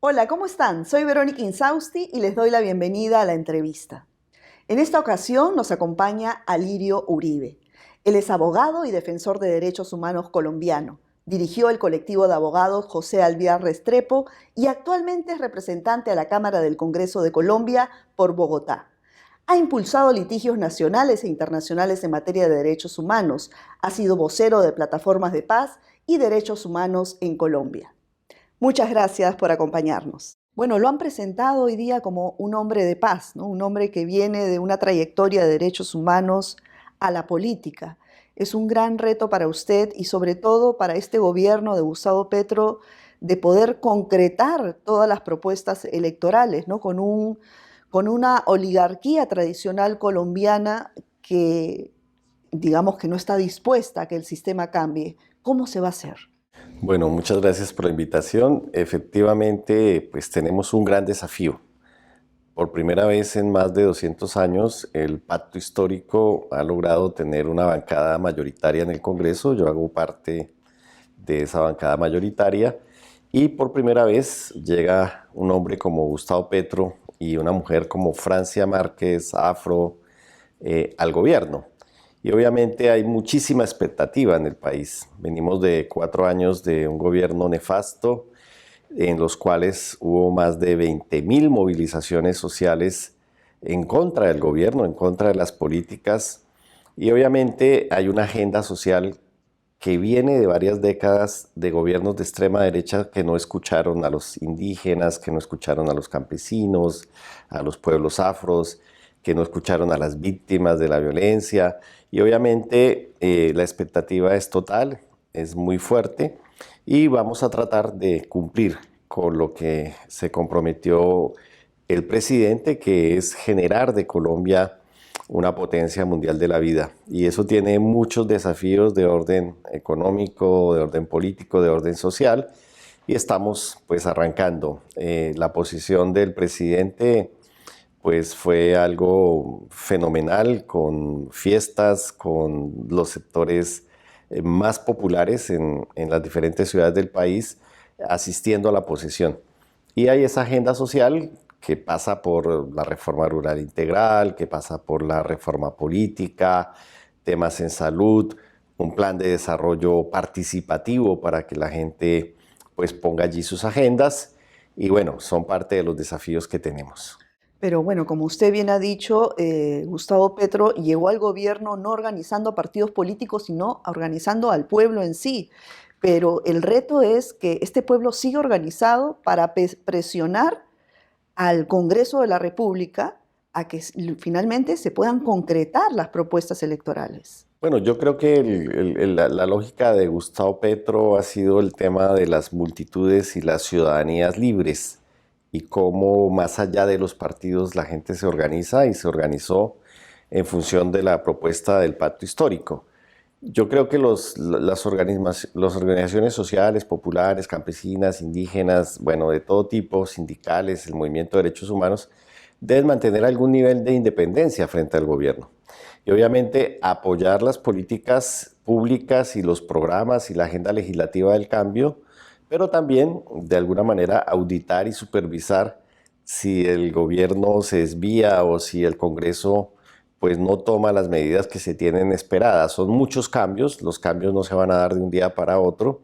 Hola, ¿cómo están? Soy Verónica Insausti y les doy la bienvenida a la entrevista. En esta ocasión nos acompaña Alirio Uribe. Él es abogado y defensor de derechos humanos colombiano. Dirigió el colectivo de abogados José Alvear Restrepo y actualmente es representante a la Cámara del Congreso de Colombia por Bogotá. Ha impulsado litigios nacionales e internacionales en materia de derechos humanos. Ha sido vocero de plataformas de paz y derechos humanos en Colombia. Muchas gracias por acompañarnos. Bueno, lo han presentado hoy día como un hombre de paz, ¿no? Un hombre que viene de una trayectoria de derechos humanos a la política. Es un gran reto para usted y sobre todo para este gobierno de Gustavo Petro de poder concretar todas las propuestas electorales, ¿no? Con una oligarquía tradicional colombiana que, digamos, que no está dispuesta a que el sistema cambie. ¿Cómo se va a hacer? Bueno, muchas gracias por la invitación. Efectivamente, pues tenemos un gran desafío. Por primera vez en más de 200 años, el pacto histórico ha logrado tener una bancada mayoritaria en el Congreso. Yo hago parte de esa bancada mayoritaria y por primera vez llega un hombre como Gustavo Petro y una mujer como Francia Márquez Afro al gobierno. Y obviamente hay muchísima expectativa en el país. Venimos de 4 años de un gobierno nefasto, en los cuales hubo más de 20.000 movilizaciones sociales en contra del gobierno, en contra de las políticas. Y obviamente hay una agenda social que viene de varias décadas de gobiernos de extrema derecha que no escucharon a los indígenas, que no escucharon a los campesinos, a los pueblos afros, que no escucharon a las víctimas de la violencia. Y obviamente la expectativa es total, es muy fuerte y vamos a tratar de cumplir con lo que se comprometió el presidente, que es generar de Colombia una potencia mundial de la vida. Y eso tiene muchos desafíos de orden económico, de orden político, de orden social. Y estamos pues arrancando. La posición del presidente pues fue algo fenomenal, con fiestas, con los sectores más populares en las diferentes ciudades del país, asistiendo a la posesión. Y hay esa agenda social que pasa por la reforma rural integral, que pasa por la reforma política, temas en salud, un plan de desarrollo participativo para que la gente pues ponga allí sus agendas y bueno, son parte de los desafíos que tenemos. Pero bueno, como usted bien ha dicho, Gustavo Petro llegó al gobierno no organizando partidos políticos, sino organizando al pueblo en sí. Pero el reto es que este pueblo siga organizado para presionar al Congreso de la República a que finalmente se puedan concretar las propuestas electorales. Bueno, yo creo que la lógica de Gustavo Petro ha sido el tema de las multitudes y las ciudadanías libres y cómo más allá de los partidos la gente se organiza y se organizó en función de la propuesta del pacto histórico. Yo creo que las organizaciones sociales, populares, campesinas, indígenas, bueno, de todo tipo, sindicales, el movimiento de derechos humanos, deben mantener algún nivel de independencia frente al gobierno. Y obviamente apoyar las políticas públicas y los programas y la agenda legislativa del cambio, pero también de alguna manera auditar y supervisar si el gobierno se desvía o si el Congreso pues no toma las medidas que se tienen esperadas. Son muchos cambios, los cambios no se van a dar de un día para otro,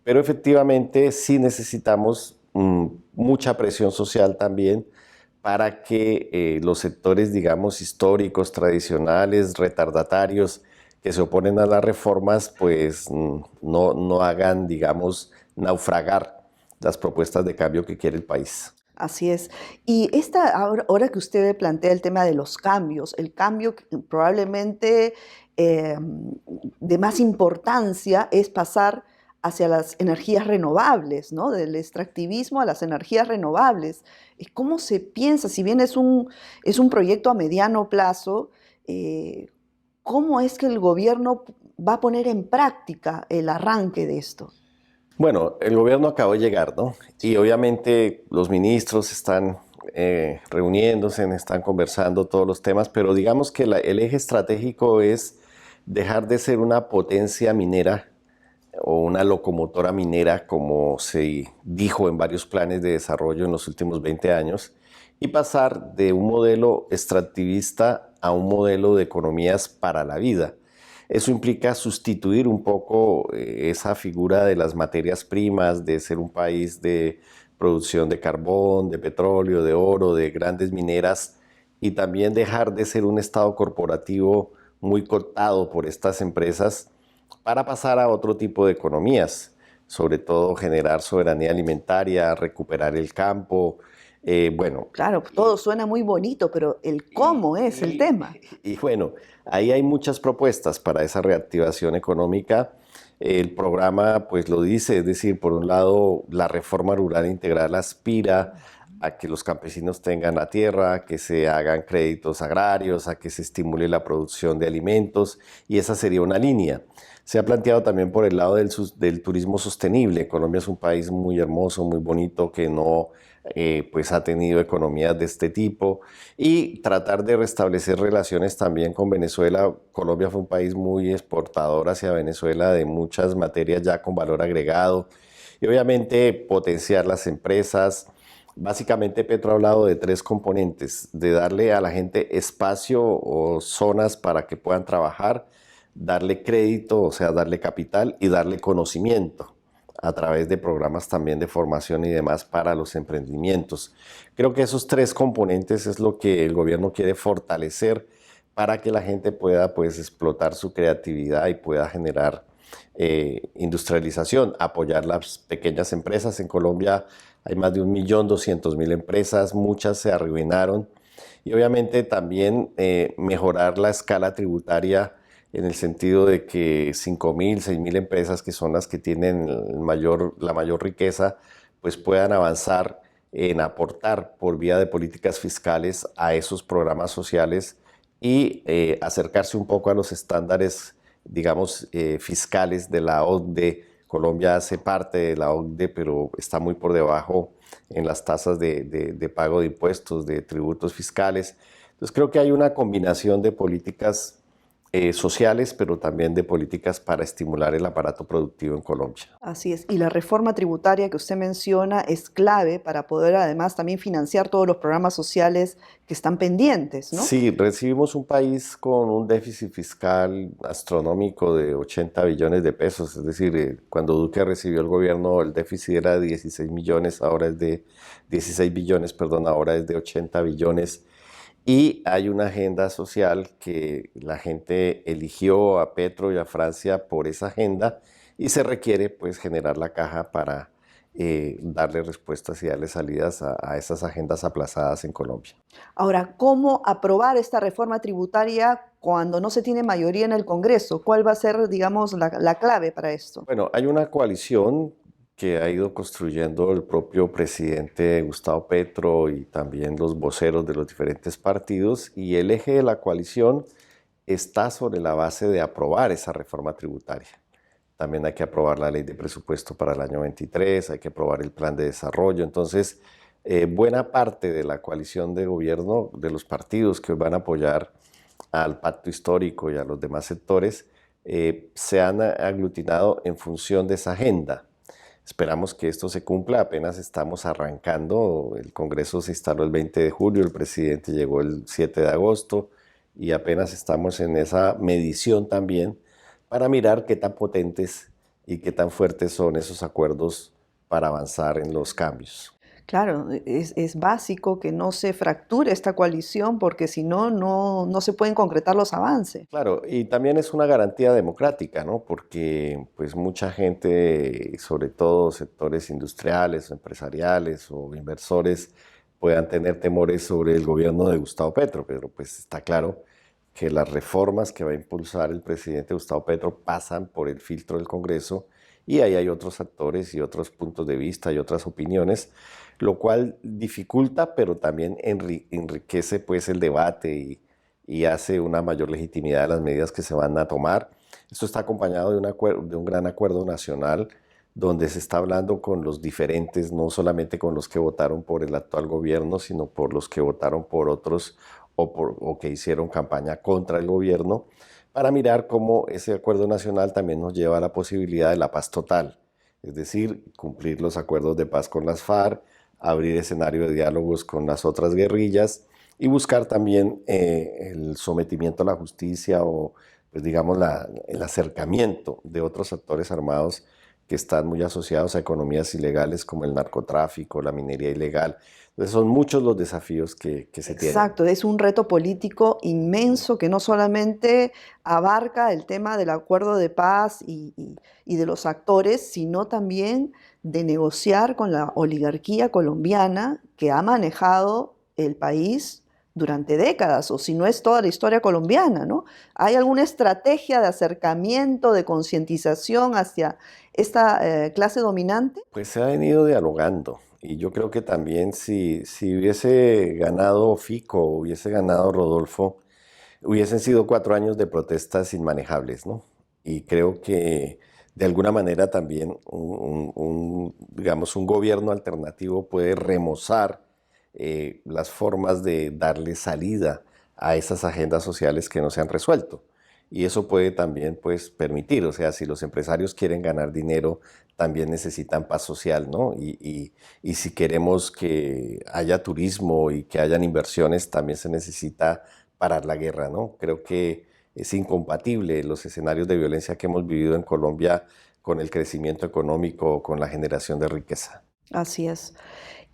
pero efectivamente sí necesitamos mucha presión social también para que los sectores, digamos, históricos, tradicionales, retardatarios, que se oponen a las reformas, pues no hagan, digamos, naufragar las propuestas de cambio que quiere el país. Así es. Y ahora que usted plantea el tema de los cambios, el cambio que probablemente de más importancia es pasar hacia las energías renovables, ¿no? Del extractivismo a las energías renovables. ¿Cómo se piensa? Si bien es un proyecto a mediano plazo, ¿cómo es que el gobierno va a poner en práctica el arranque de esto? Bueno, el gobierno acabó de llegar, ¿no? Y obviamente los ministros están reuniéndose, están conversando todos los temas, pero digamos que el eje estratégico es dejar de ser una potencia minera o una locomotora minera, como se dijo en varios planes de desarrollo en los últimos 20 años, y pasar de un modelo extractivista a un modelo de economías para la vida. Eso implica sustituir un poco esa figura de las materias primas, de ser un país de producción de carbón, de petróleo, de oro, de grandes mineras, y también dejar de ser un estado corporativo muy cortado por estas empresas para pasar a otro tipo de economías, sobre todo generar soberanía alimentaria, recuperar el campo, bueno. Claro, todo suena muy bonito, pero el cómo es el tema. Y bueno, ahí hay muchas propuestas para esa reactivación económica. El programa pues lo dice, es decir, por un lado la reforma rural integral aspira a que los campesinos tengan la tierra, que se hagan créditos agrarios, a que se estimule la producción de alimentos, y esa sería una línea. Se ha planteado también por el lado del turismo sostenible. Colombia es un país muy hermoso, muy bonito, que no pues ha tenido economías de este tipo, y tratar de restablecer relaciones también con Venezuela. Colombia fue un país muy exportador hacia Venezuela de muchas materias ya con valor agregado, y obviamente potenciar las empresas. Básicamente Petro ha hablado de tres componentes: de darle a la gente espacio o zonas para que puedan trabajar, darle crédito, o sea, darle capital, y darle conocimiento a través de programas también de formación y demás para los emprendimientos. Creo que esos tres componentes es lo que el gobierno quiere fortalecer para que la gente pueda pues explotar su creatividad y pueda generar industrialización, apoyar las pequeñas empresas. En Colombia hay más de 1.200.000 empresas, muchas se arruinaron, y obviamente también mejorar la escala tributaria en el sentido de que 5.000, 6.000 empresas, que son las que tienen la mayor riqueza, pues puedan avanzar en aportar por vía de políticas fiscales a esos programas sociales, y acercarse un poco a los estándares, digamos, fiscales de la OCDE. Colombia hace parte de la OCDE, pero está muy por debajo en las tasas de pago de impuestos, de tributos fiscales. Entonces creo que hay una combinación de políticas sociales, pero también de políticas para estimular el aparato productivo en Colombia. Así es. Y la reforma tributaria que usted menciona es clave para poder además también financiar todos los programas sociales que están pendientes, ¿no? Sí, recibimos un país con un déficit fiscal astronómico de 80 billones de pesos. Es decir, cuando Duque recibió el gobierno, el déficit era de 16 millones, ahora es de 16 billones, perdón, ahora es de 80 billones. Y hay una agenda social que la gente eligió a Petro y a Francia por esa agenda, y se requiere pues generar la caja para darle respuestas y darle salidas a esas agendas aplazadas en Colombia. Ahora, ¿cómo aprobar esta reforma tributaria cuando no se tiene mayoría en el Congreso? ¿Cuál va a ser, digamos, la clave para esto? Bueno, hay una coalición que ha ido construyendo el propio presidente Gustavo Petro y también los voceros de los diferentes partidos, y el eje de la coalición está sobre la base de aprobar esa reforma tributaria. También hay que aprobar la ley de presupuesto para el año 23, hay que aprobar el plan de desarrollo. Entonces, buena parte de la coalición de gobierno, de los partidos que van a apoyar al pacto histórico y a los demás sectores, se han aglutinado en función de esa agenda. Esperamos que esto se cumpla. Apenas estamos arrancando. El Congreso se instaló el 20 de julio, el presidente llegó el 7 de agosto, y apenas estamos en esa medición también para mirar qué tan potentes y qué tan fuertes son esos acuerdos para avanzar en los cambios. Claro, es básico que no se fracture esta coalición porque si no, no se pueden concretar los avances. Claro, y también es una garantía democrática, ¿no? Porque pues mucha gente, sobre todo sectores industriales o empresariales o inversores, puedan tener temores sobre el gobierno de Gustavo Petro, pero pues está claro que las reformas que va a impulsar el presidente Gustavo Petro pasan por el filtro del Congreso, y ahí hay otros actores y otros puntos de vista y otras opiniones, lo cual dificulta, pero también enriquece pues el debate, y hace una mayor legitimidad de las medidas que se van a tomar. Esto está acompañado de un gran acuerdo nacional, donde se está hablando con los diferentes, no solamente con los que votaron por el actual gobierno, sino por los que votaron por otros, o que hicieron campaña contra el gobierno, para mirar cómo ese acuerdo nacional también nos lleva a la posibilidad de la paz total, es decir, cumplir los acuerdos de paz con las FARC, abrir escenario de diálogos con las otras guerrillas y buscar también el sometimiento a la justicia o, pues digamos, el acercamiento de otros actores armados que están muy asociados a economías ilegales como el narcotráfico, la minería ilegal. Entonces son muchos los desafíos que se tienen. Exacto, es un reto político inmenso que no solamente abarca el tema del acuerdo de paz y de los actores, sino también de negociar con la oligarquía colombiana que ha manejado el país durante décadas, o si no es toda la historia colombiana, ¿no? ¿Hay alguna estrategia de acercamiento, de concientización hacia esta clase dominante? Pues se ha venido dialogando y yo creo que también si hubiese ganado Fico, hubiese ganado Rodolfo, hubiesen sido 4 años de protestas inmanejables, ¿no? Y creo que de alguna manera también digamos, un gobierno alternativo puede remozar las formas de darle salida a esas agendas sociales que no se han resuelto. Y eso puede también pues, permitir, o sea, si los empresarios quieren ganar dinero, también necesitan paz social, ¿no? Y si queremos que haya turismo y que hayan inversiones, también se necesita parar la guerra, ¿no? Creo que es incompatible los escenarios de violencia que hemos vivido en Colombia con el crecimiento económico, con la generación de riqueza. Así es.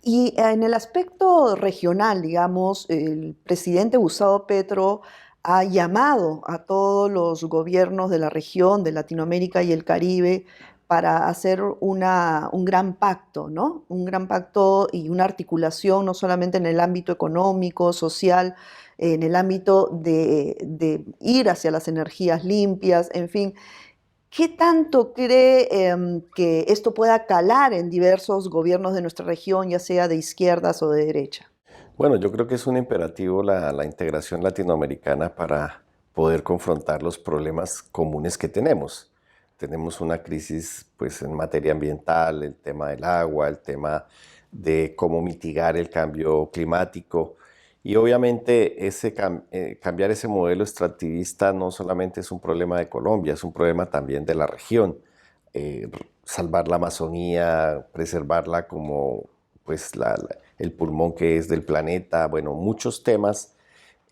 Y en el aspecto regional, digamos, el presidente Gustavo Petro ha llamado a todos los gobiernos de la región, de Latinoamérica y el Caribe, para hacer un gran pacto, ¿no? Un gran pacto y una articulación no solamente en el ámbito económico, social, en el ámbito de ir hacia las energías limpias, en fin. ¿Qué tanto cree que esto pueda calar en diversos gobiernos de nuestra región, ya sea de izquierdas o de derecha? Bueno, yo creo que es un imperativo la integración latinoamericana para poder confrontar los problemas comunes que tenemos. Tenemos una crisis pues, en materia ambiental, el tema del agua, el tema de cómo mitigar el cambio climático. Y obviamente cambiar ese modelo extractivista no solamente es un problema de Colombia, es un problema también de la región. Salvar la Amazonía, preservarla como pues, el pulmón que es del planeta, bueno, muchos temas,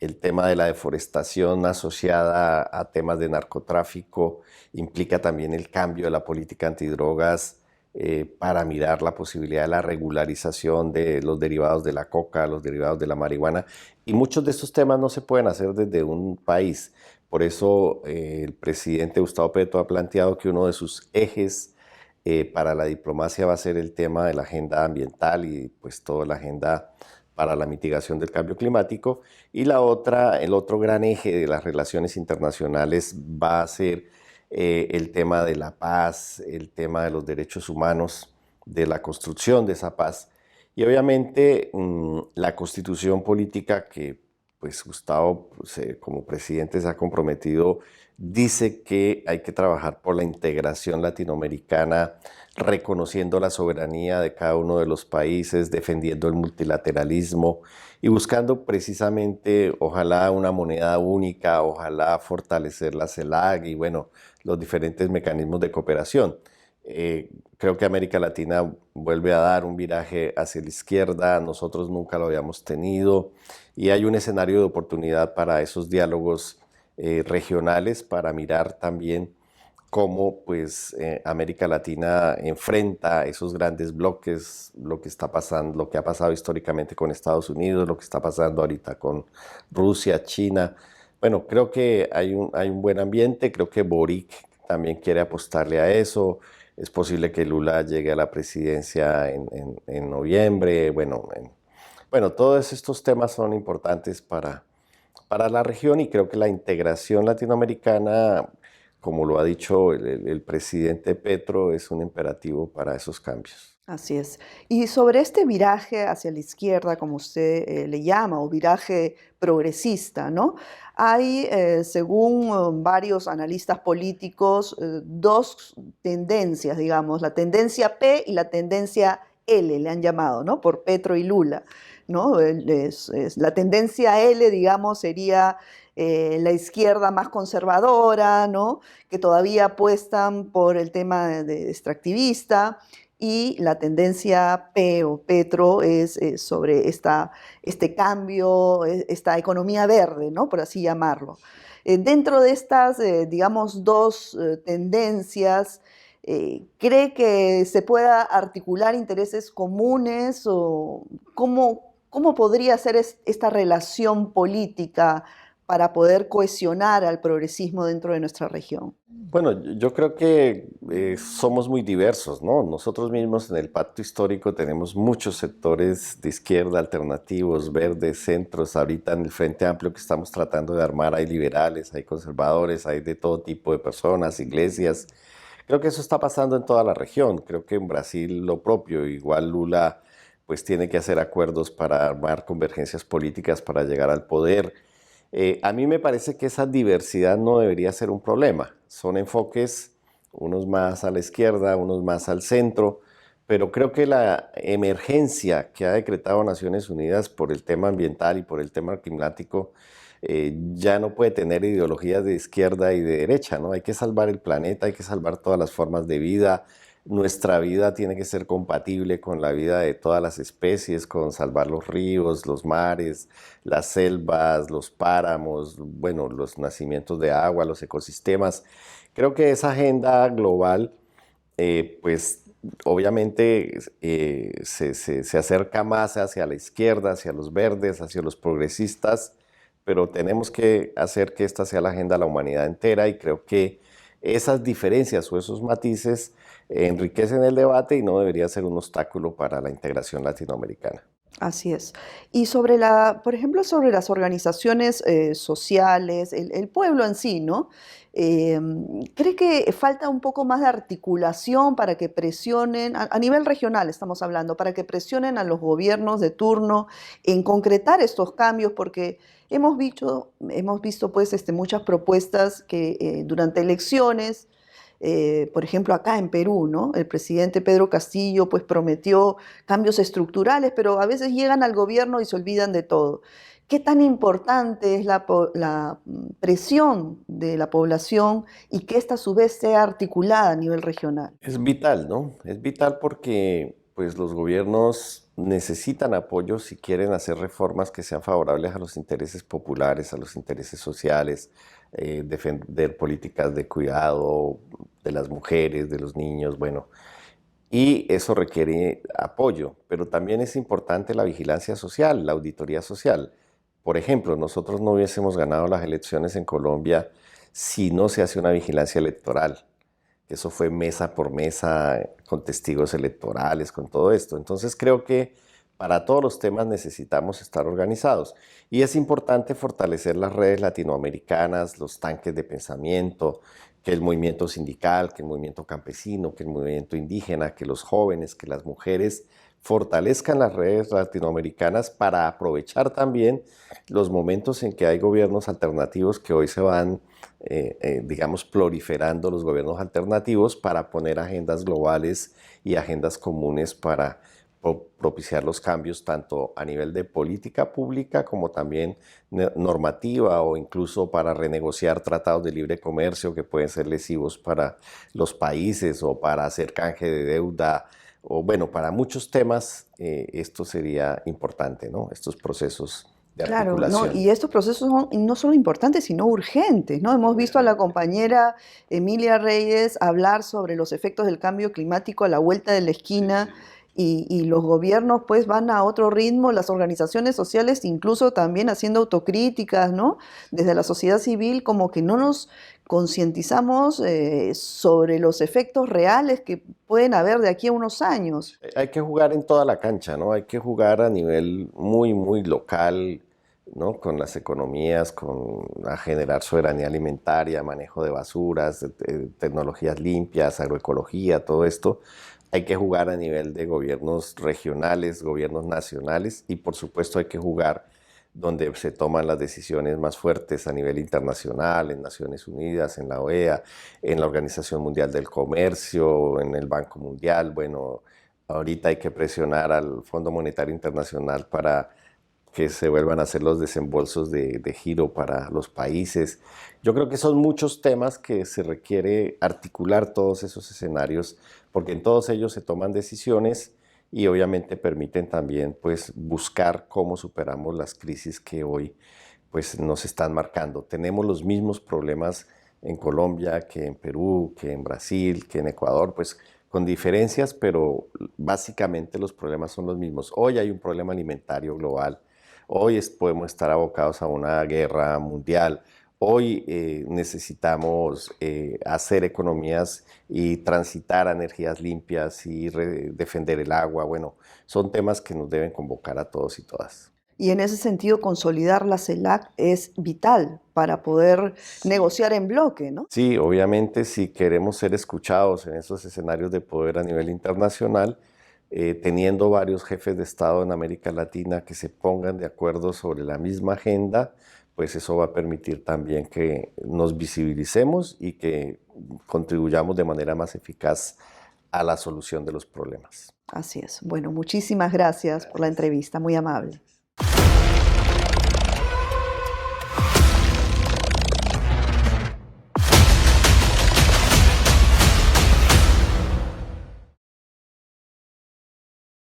el tema de la deforestación asociada a temas de narcotráfico, implica también el cambio de la política antidrogas para mirar la posibilidad de la regularización de los derivados de la coca, los derivados de la marihuana, y muchos de estos temas no se pueden hacer desde un país. Por eso el presidente Gustavo Petro ha planteado que uno de sus ejes para la diplomacia va a ser el tema de la agenda ambiental y pues toda la agenda para la mitigación del cambio climático. Y el otro gran eje de las relaciones internacionales va a ser el tema de la paz, el tema de los derechos humanos, de la construcción de esa paz. Y obviamente la constitución política que pues Gustavo pues, como presidente se ha comprometido dice que hay que trabajar por la integración latinoamericana, reconociendo la soberanía de cada uno de los países, defendiendo el multilateralismo y buscando precisamente, ojalá, una moneda única, ojalá fortalecer la CELAC y, bueno, los diferentes mecanismos de cooperación. Creo que América Latina vuelve a dar un viraje hacia la izquierda, nosotros nunca lo habíamos tenido y hay un escenario de oportunidad para esos diálogos regionales, para mirar también cómo pues, América Latina enfrenta esos grandes bloques, lo que está pasando, lo que ha pasado históricamente con Estados Unidos, lo que está pasando ahorita con Rusia, China. Bueno, creo que hay un buen ambiente, creo que Boric también quiere apostarle a eso. Es posible que Lula llegue a la presidencia en noviembre. Bueno, todos estos temas son importantes para la región y creo que la integración latinoamericana, como lo ha dicho el presidente Petro, es un imperativo para esos cambios. Así es. Y sobre este viraje hacia la izquierda, como usted le llama, o viraje progresista, ¿no? Hay, según varios analistas políticos, dos tendencias, digamos, la tendencia P y la tendencia L, le han llamado, ¿no? Por Petro y Lula, ¿no? La tendencia L, digamos, sería la izquierda más conservadora, ¿no? Que todavía apuestan por el tema de extractivista, y la tendencia P o Petro es sobre este cambio, esta economía verde, ¿no? Por así llamarlo. Dentro de estas, digamos, dos tendencias, ¿cree que se pueda articular intereses comunes o cómo podría ser esta relación política para poder cohesionar al progresismo dentro de nuestra región? Bueno, yo creo que somos muy diversos, ¿no? Nosotros mismos en el Pacto Histórico tenemos muchos sectores de izquierda, alternativos, verdes, centros. Ahorita en el Frente Amplio que estamos tratando de armar hay liberales, hay conservadores, hay de todo tipo de personas, iglesias. Creo que eso está pasando en toda la región. Creo que en Brasil lo propio. Igual Lula pues tiene que hacer acuerdos para armar convergencias políticas para llegar al poder. A mí me parece que esa diversidad no debería ser un problema. Son enfoques, unos más a la izquierda, unos más al centro, pero creo que la emergencia que ha decretado Naciones Unidas por el tema ambiental y por el tema climático ya no puede tener ideologías de izquierda y de derecha, ¿no? Hay que salvar el planeta, hay que salvar todas las formas de vida. Nuestra vida tiene que ser compatible con la vida de todas las especies, con salvar los ríos, los mares, las selvas, los páramos, bueno, los nacimientos de agua, los ecosistemas. Creo que esa agenda global, pues obviamente se acerca más hacia la izquierda, hacia los verdes, hacia los progresistas, pero tenemos que hacer que esta sea la agenda de la humanidad entera y creo que esas diferencias o esos matices enriquecen el debate y no debería ser un obstáculo para la integración latinoamericana. Así es. Y por ejemplo, sobre las organizaciones sociales, el pueblo en sí, ¿no? Eh, ¿Cree que falta un poco más de articulación para que presionen, a nivel regional estamos hablando, para que presionen a los gobiernos de turno en concretar estos cambios? Porque hemos visto pues, muchas propuestas que durante elecciones, por ejemplo, acá en Perú, ¿no? El presidente Pedro Castillo pues prometió cambios estructurales, pero a veces llegan al gobierno y se olvidan de todo. ¿Qué tan importante es la presión de la población y que esta a su vez sea articulada a nivel regional? Es vital, ¿no? Es vital porque pues, los gobiernos necesitan apoyo si quieren hacer reformas que sean favorables a los intereses populares, a los intereses sociales, defender políticas de cuidado de las mujeres, de los niños, bueno. Y eso requiere apoyo, pero también es importante la vigilancia social, la auditoría social. Por ejemplo, nosotros no hubiésemos ganado las elecciones en Colombia si no se hace una vigilancia electoral. Eso fue mesa por mesa, con testigos electorales, con todo esto. Entonces creo que para todos los temas necesitamos estar organizados. Y es importante fortalecer las redes latinoamericanas, los tanques de pensamiento, que el movimiento sindical, que el movimiento campesino, que el movimiento indígena, que los jóvenes, que las mujeres fortalezcan las redes latinoamericanas para aprovechar también los momentos en que hay gobiernos alternativos que hoy se van, digamos, proliferando los gobiernos alternativos para poner agendas globales y agendas comunes para propiciar los cambios tanto a nivel de política pública como también normativa o incluso para renegociar tratados de libre comercio que pueden ser lesivos para los países o para hacer canje de deuda o bueno, para muchos temas esto sería importante, ¿no? Estos procesos de Claro, no, articulación. y estos procesos son no solo importantes, sino urgentes, ¿no? Hemos visto a la compañera Emilia Reyes hablar sobre los efectos del cambio climático a la vuelta de la esquina y los gobiernos pues van a otro ritmo, las organizaciones sociales incluso también haciendo autocríticas, ¿no? Desde la sociedad civil como que no nos concientizamos sobre los efectos reales que pueden haber de aquí a unos años. Hay que jugar en toda la cancha, ¿no? Hay que jugar a nivel muy, muy local, ¿no? Con las economías, con a generar soberanía alimentaria, manejo de basuras, tecnologías limpias, agroecología, todo esto. Hay que jugar a nivel de gobiernos regionales, gobiernos nacionales y por supuesto hay que jugar donde se toman las decisiones más fuertes a nivel internacional, en Naciones Unidas, en la OEA, en la Organización Mundial del Comercio, en el Banco Mundial, bueno, Ahorita hay que presionar al Fondo Monetario Internacional para que se vuelvan a hacer los desembolsos de giro para los países. Yo creo que son muchos temas que se requiere articular todos esos escenarios, porque en todos ellos se toman decisiones y obviamente permiten también pues, buscar cómo superamos las crisis que hoy pues, nos están marcando. Tenemos los mismos problemas en Colombia que en Perú, que en Brasil, que en Ecuador, pues con diferencias, pero básicamente los problemas son los mismos. Hoy hay un problema alimentario global. Hoy podemos estar abocados a una guerra mundial. Hoy necesitamos hacer economías y transitar a energías limpias y defender el agua. Bueno, son temas que nos deben convocar a todos y todas. Y en ese sentido, consolidar la CELAC es vital para poder negociar en bloque, ¿no? Sí, obviamente si queremos ser escuchados en esos escenarios de poder a nivel internacional, teniendo varios jefes de Estado en América Latina que se pongan de acuerdo sobre la misma agenda, pues eso va a permitir también que nos visibilicemos y que contribuyamos de manera más eficaz a la solución de los problemas. Así es. Bueno, muchísimas gracias por la entrevista, muy amable.